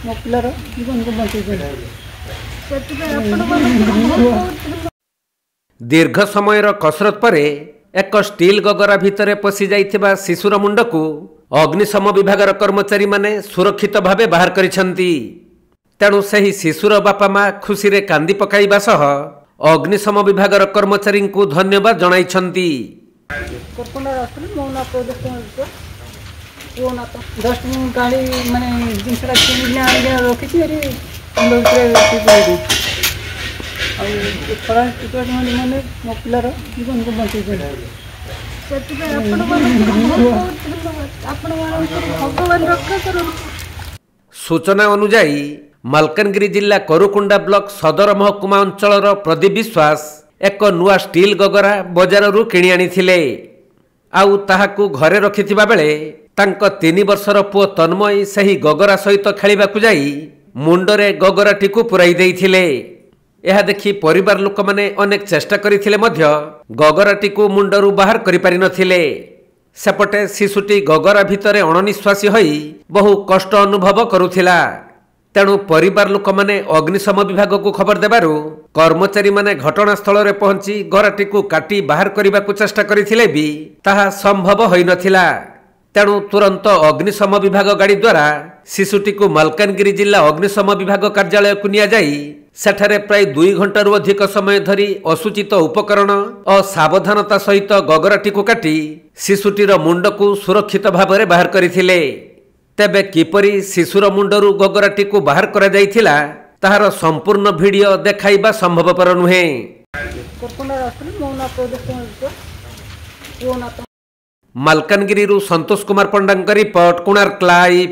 ମୋ ପିଲାର ଜୀବନକୁ ବଞ୍ଚେଇଛନ୍ତି। दीर्घ समयर कसरत पर एक स्टील गगरा भितर पशि जाइथिबा शिशुर मुंडकू अग्निशम विभाग कर्मचारी माने सुरक्षित भावे बाहर करिसेंती। तेणु सही शिशुर बापा माँ खुशी रे कांदी पकाइबा सह अग्निशम विभाग कर्मचारी को धन्यवाद जणाइछंती। डस्टबिन गाड़ी माने जिनसरा किनिना आगे रखिछि एरी खरा टिकट माने मो पिलार जीवन को बଞ୍ଚेइछन। सूचना अनुसार मालकानगिरी जिला करुकुंडा ब्लॉक सदर महकुमा अंचल प्रदीप विश्वास एक नुआ स्टील गगरा बजाररू किणी आनिथिले। आउ ताहाकू घरे रखिथिबा बेले तांको 3 वर्षर पुओ तन्मय सही गगरा सहित खेलिबाकू जाई मुंडरे गगराटीकू पुराई देइथिले। यह देखि परिवार लोक माने अनेक चेष्टा करिथिले मध्य गगराटीकू मुंडरू बाहर करि पारि नथिले। सेपटे शिशुटी गगरा भितरे अणनिश्वासी होई बहु कष्ट अनुभव करुथिला। तेणु परिवार लोक माने अग्निशम विभाग को खबर देबारु कर्मचारी माने घटनास्थल रे पहुंची गराटीकू काटी बाहर करिबाकू चेष्टा करिथिले भी ताहा संभव होई नथिला। तेणु तुरंत अग्निशम विभाग गाड़ी द्वारा शिशुटी को मालकानगिरी जिला अग्निशम विभाग कार्यालय को निया जाई सेठारे प्राय 2 घंटा अधिक समय धरी असुचित उपकरण और सावधानता सहित गगराटी को काटी शिशुटीर मुंड को सुरक्षित भाव में बाहर करथिले। तेबे किपरि शिशुर मुंडरू गगराटी को बाहर करा जाइथिला ताहार संपूर्ण वीडियो देखाइबा संभवपर नुहे। मालकानगिरी संतोष कुमार पंडा रिपोर्ट कोणार्क लाइव।